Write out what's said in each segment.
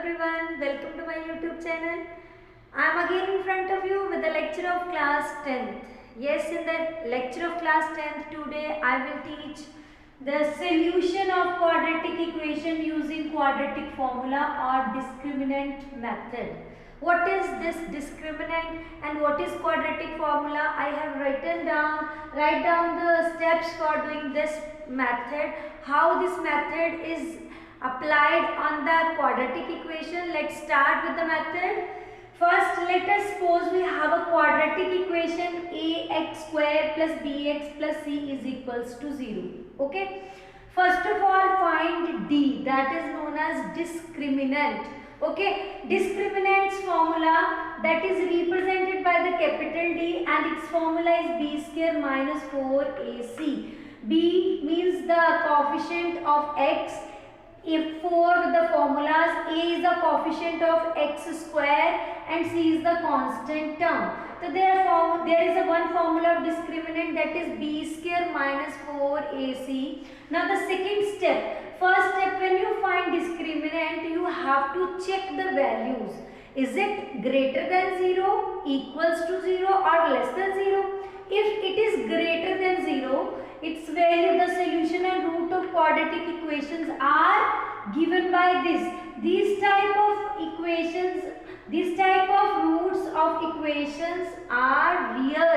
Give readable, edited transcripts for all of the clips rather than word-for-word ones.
everyone, welcome to my YouTube channel. I am again in front of you with the lecture of class 10th. Yes, in the lecture of class 10th today I will teach the solution of quadratic equation using quadratic formula or discriminant method. What is this discriminant and what is quadratic formula? I have write down the steps for doing this method, how this method is applied on the quadratic equation. Let's start with the method. First, let us suppose we have a quadratic equation ax square plus bx plus c is equals to 0. Okay. First of all, find d, that is known as discriminant. Okay. Discriminant's formula that is represented by the capital D and its formula is b square minus 4ac. B means the coefficient of x. If for the formulas, a is the coefficient of x square and c is the constant term. So therefore there is a one formula of discriminant, that is b square minus 4ac. Now the second step, first step, when you find discriminant you have to check the values. Is it greater than 0, equals to 0 or less than 0? If it is greater than 0, its value, the solution and root of quadratic equations are given by this. These type of equations, these type of roots of equations are real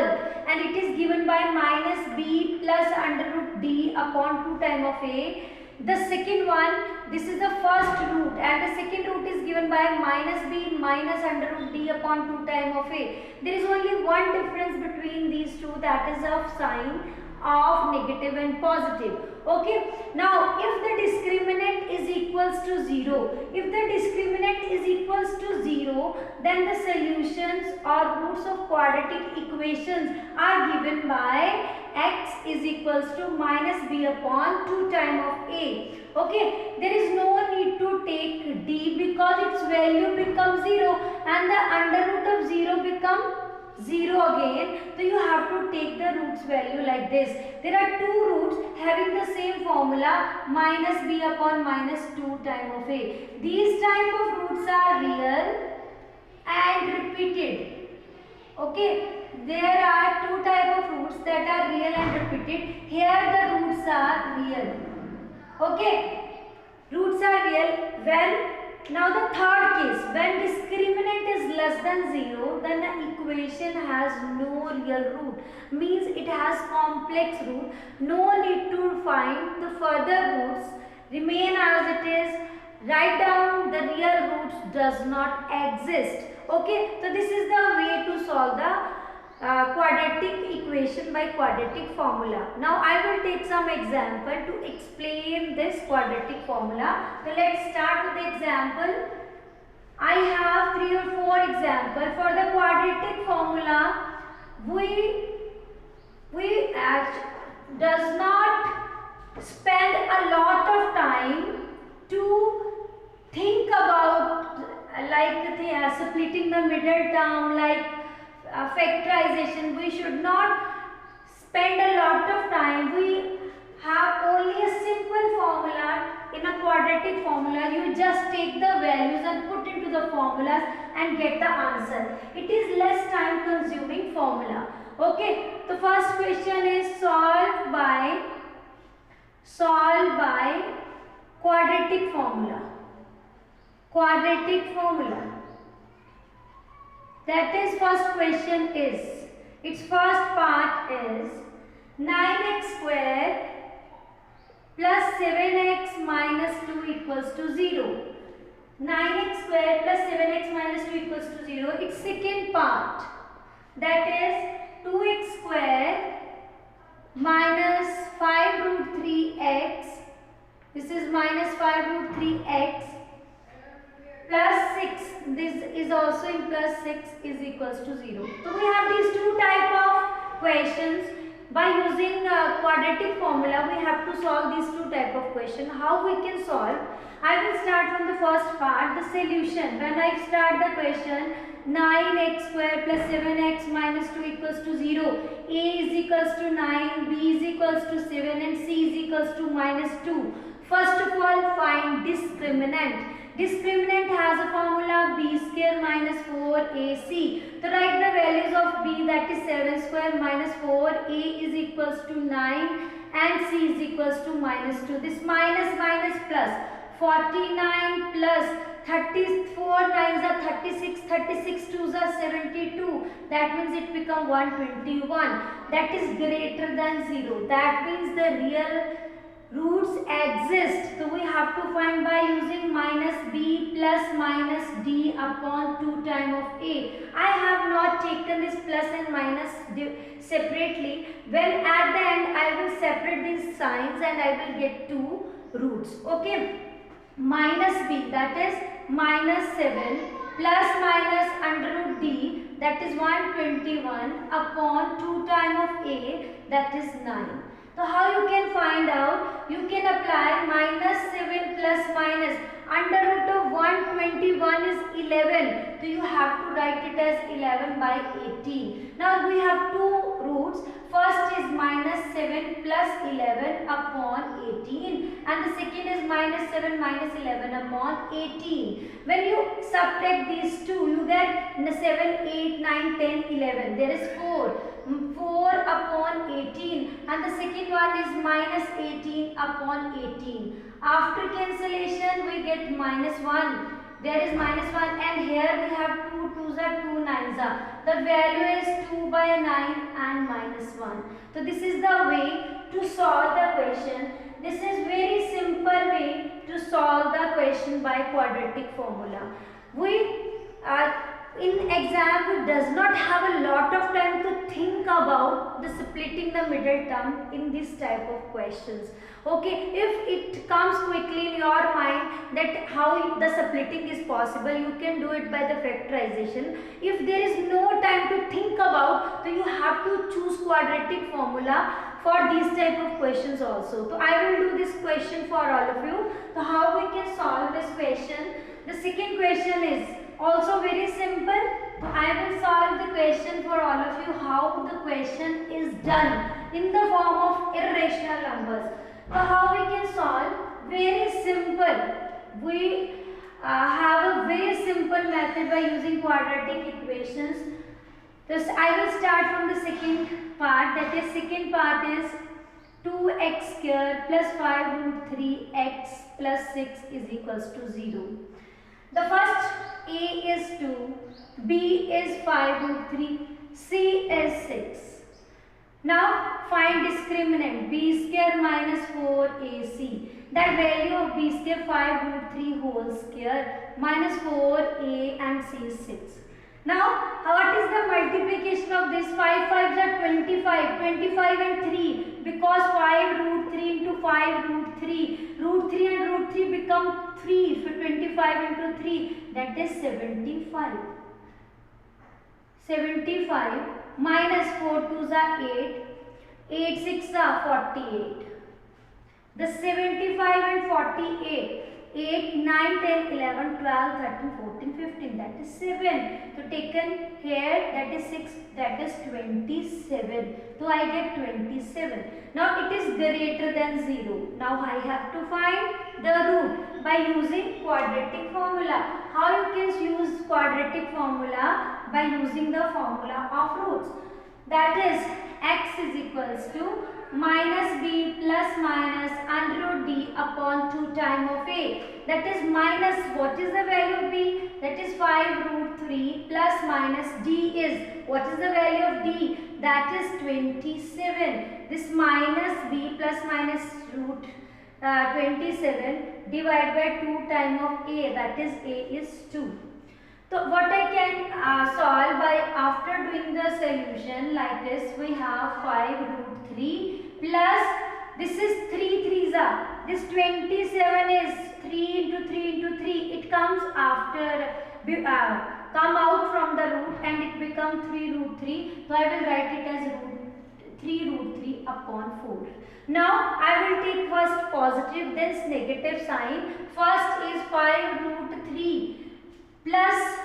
and it is given by minus b plus under root d upon 2 times of a. The second one, this is the first root and the second root is given by minus b minus under root d upon 2 times of a. There is only one difference between these two, that is of sign of negative and positive. Okay. Now if the discriminant is equals to 0, if the discriminant is equals to 0, then the solutions or roots of quadratic equations are given by x is equals to minus b upon 2 times of a. Okay. There is no need to take d because its value becomes 0 and the under root of 0 become 0 again. So you have to take the roots value like this. There are two roots having the same formula, minus b upon minus 2 times of a. These type of roots are real and repeated. Okay. There are two type of roots that are real and repeated. Here the roots are real. Okay. Roots are real. When now the third case, when discriminant is less than 0, then the equation has no real root, means it has complex root. No need to find the further roots, remain as it is. Write down the real roots does not exist. Okay, so this is the way to solve the quadratic equation by quadratic formula. Now I will take some example to explain this quadratic formula. So let's start with the example. I have 3 or 4 examples. For the quadratic formula, we does not spend a lot of time to think about splitting the middle term, like factorization. We should not spend a lot of time. We have only a simple formula. In a quadratic formula, you just take the values and put into the formulas and get the answer. It is less time consuming formula. Okay, the first question is solved by quadratic formula. Quadratic formula. That is, first question is, its first part is 9x square plus 7x minus 2 equals to 0. 9x square plus 7x minus 2 equals to 0. Its second part, that is 2x square minus 5 root 3x. This is minus 5 root 3x. Plus 6, this is also in plus 6 is equals to 0. So we have these two type of questions. By using quadratic formula, we have to solve these two type of question. How we can solve? I will start from the first part, the solution. When I start the question, 9x square plus 7x minus 2 equals to 0. A is equals to 9, B is equals to 7 and C is equals to minus 2. First of all, find discriminant. Discriminant has a square minus 4ac. So write the values of b, that is 7 square minus 4a is equals to 9 and c is equals to minus 2. This minus minus plus 49 plus 34 9s are 36, 36 2s are 72. That means it become 121. That is greater than 0. That means the real roots exist. So we have to find by using minus b plus minus d upon 2 times of a. I have not taken this plus and minus separately. Well, at the end I will separate these signs and I will get 2 roots. Okay. Minus b, that is minus 7 plus minus under root d, that is 121 upon 2 times of a, that is 9. So how you can find out? You can apply minus 7 plus minus under root of 121 is 11. So you have to write it as 11 by 18. Now we have 2 roots. First is minus 7 plus 11 upon 18 and the second is minus 7 minus 11 upon 18. When you subtract these two, you get 7, 8, 9, 10, 11. There is 4. 4 upon 18 and the second one is minus 18 upon 18. After cancellation we get minus 1. There is minus 1 and here we have 2 2s are 2 9s are. The value is 2 by 9 and minus 1. So this is the way to solve the question. This is very simple way to solve the question by quadratic formula. In exam, we does not have a lot of time to think about the splitting the middle term in this type of questions. Okay, if it comes quickly in your mind that how the splitting is possible, you can do it by the factorization. If there is no time to think about, so you have to choose quadratic formula for these type of questions also. So I will do this question for all of you. So how we can solve this question? The second question is also very simple. I will solve the question for all of you how the question is done in the form of irrational numbers. So how we can solve? Very simple. We have a very simple method by using quadratic equations. Thus I will start from the second part, that is second part is 2x square plus 5 root 3x plus 6 is equals to 0. The first a is 2, b is 5 root 3, c is 6. Now find discriminant b square minus 4ac. That value of b square 5 root 3 whole square minus 4a and c is 6. Now what is the multiplication of this? 5 5s are 25, 25 and 3, because 5 root 3 into 5 root 3, root 3 and root 3 become 3, so 25 into 3, that is 75. 75 minus 4 2s are 8, 8 6 are 48. The 75 and 48, 8, 9, 10, 11, 12, 13, 14, 15, that is 7. So taken here, that is 6, that is 27. So I get 27. Now it is greater than 0. Now I have to find the root by using quadratic formula. How you can use quadratic formula? By using the formula of roots. That is x is equals to minus b plus minus under root d upon 2 times of a. That is minus, what is the value of b? That is 5 root 3 plus minus d is, what is the value of d? That is 27. This minus b plus minus root 27 divided by 2 times of a, that is a is 2. So what I can solve by after doing the solution like this, we have 5 root 3 plus, this is 3 3s are, this 27 is 3 into 3 into 3, it comes after, come out from the root and it becomes 3 root 3, so I will write it as 3 root 3 upon 4. Now I will take first positive then negative sign. First is 5 root 3 plus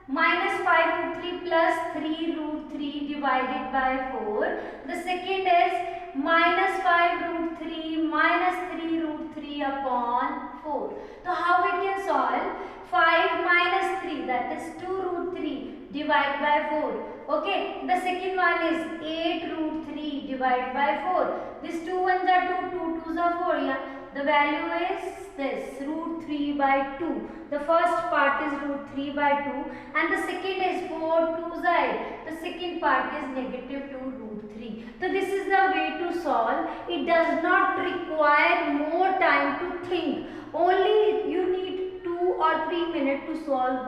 minus 5 root 3 plus 3 root 3 divided by 4. The second is minus 5 root 3 minus 3 root 3 upon 4. So how we can solve? 5 minus 3, that is divide by 4. Okay, the second one is 8 root 3 divide by 4. These 2 ones are 2, 2 twos are 4. Yeah, the value is this root 3 by 2. The first part is root 3 by 2 and the second is 4 2s are 8. The second part is negative 2 root 3. So this is the way to solve. It does not require more time to think. Only you need 2 or 3 minutes to solve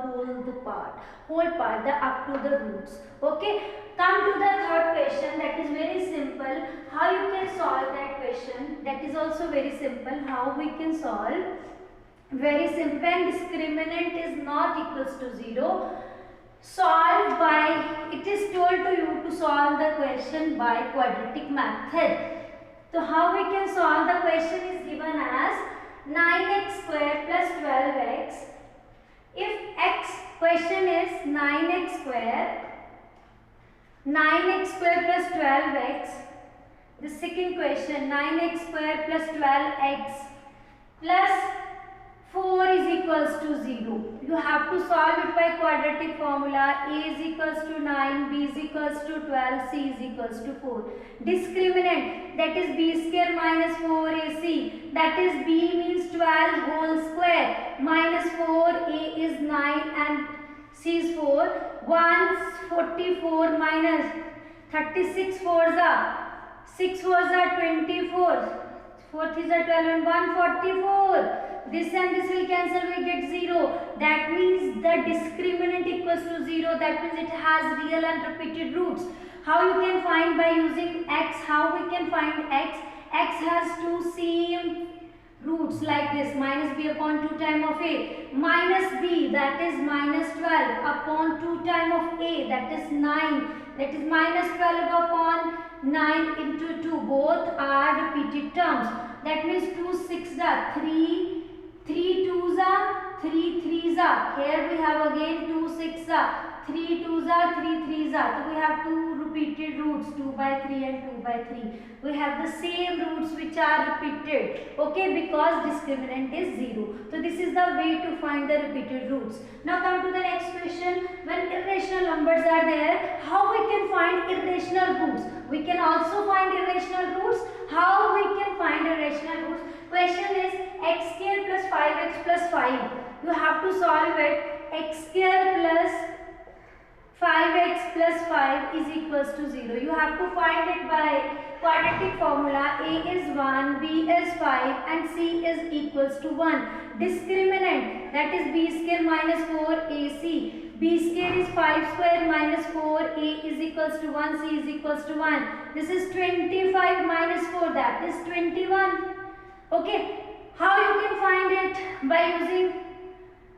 whole part, the up to the roots. Okay, come to the third question. That is very simple. How you can solve that question? That is also very simple. How we can solve? Very simple. And discriminant is not equals to 0. Solve by, it is told to you to solve the question by quadratic method. So how we can solve? The question is given as 9x square plus 12x. If x, question is 9x square plus 12x. The second question, 9x square plus 12x plus 4 is equals to 0. You have to solve it by quadratic formula. A is equals to 9, B is equals to 12, C is equals to 4. Discriminant, that is B square minus 4AC. That is B means 12 whole square. Minus 4, A is 9 and C is 4. 144 minus 36 4s are 6 4s are 24. 4 3s are 12 and 144. This and this will cancel, we get 0. That means the discriminant equals to 0. That means it has real and repeated roots. How you can find? By using x. How we can find x? X has two same roots like this, minus b upon 2 times of a, minus b, that is minus 12 upon 2 times of a, that is 9, that is minus 12 upon 9 into 2. Both are repeated terms. That means 2 6 are 3, 3 2s are 3 3s are. Here we have again 2 6 are 3 2s are 3 3s are. So we have two repeated roots, 2 by 3 and 2 by 3. We have the same roots which are repeated. Okay, because discriminant is 0. So this is the way to find the repeated roots. Now come to the next question. When irrational numbers are there, how we can find irrational roots? We can also find irrational roots. How we can find irrational roots? Question is x square plus 5x plus 5. You have to solve it. X square plus 5x plus 5 is equals to 0. You have to find it by quadratic formula. A is 1, B is 5 and C is equals to 1. Discriminant, that is b square minus 4ac. B square is 5 square minus 4, A is equals to 1, C is equals to 1. This is 25 minus 4, that is 21. Okay, how you can find it? By using,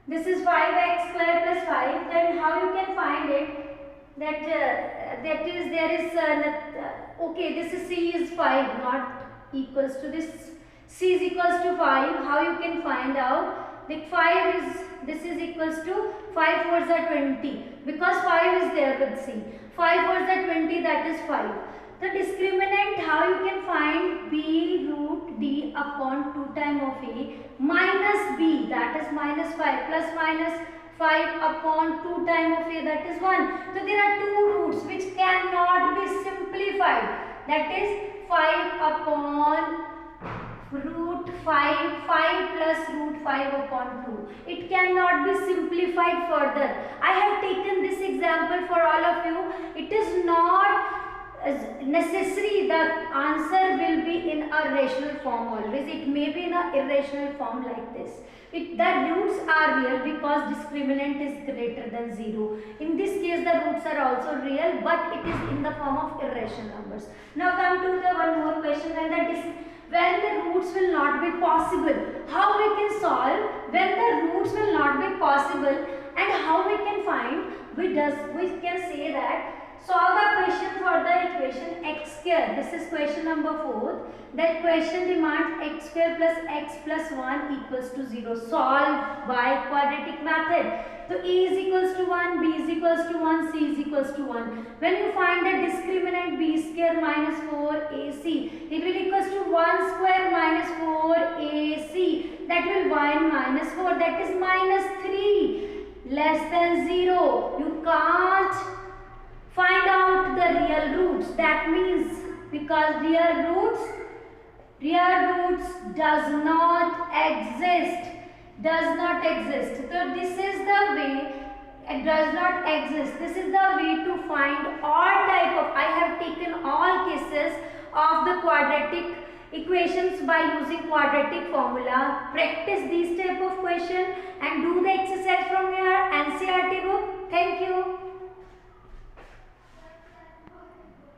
this is 5x square plus 5, then how you can find it? That is, there is, okay, this is C is 5, not equals to this, C is equals to 5. How you can find out? The 5 is, this is equals to 5 4s are 20, because 5 is there with C. 5 4s are 20, that is 5. The discriminant, how you can find? B root D upon 2 times of A minus B, that is minus 5, plus minus 5 upon 2 times of A, that is 1. So there are two roots which cannot be simplified. That is 5 upon root 5, 5 plus root 5 upon 2. It cannot be simplified further. I have taken this example for all of you. It is not necessary that answer will be in a rational form always. It may be in a irrational form like this. The roots are real because discriminant is greater than 0. In this case the roots are also real, but it is in the form of irrational numbers. Now come to the one more question, when the roots will not be possible. How we can solve when the roots will not be possible, and how we can find? We can say that solve the question for the equation x square. This is question number 4. That question demands x square plus x plus 1 equals to 0. Solve by quadratic method. So A is equals to 1, B is equals to 1, C is equals to 1. When you find the discriminant B square minus 4AC, it will equals to 1 square minus 4AC. That will 1 minus 4, that is minus 3, less than 0. You can't find out the real roots. That means because real roots does not exist. So this is the way. It does not exist. This is the way to find all type of. I have taken all cases of the quadratic equations by using quadratic formula. Practice these type of question and do the exercise from your NCERT book. Thank you.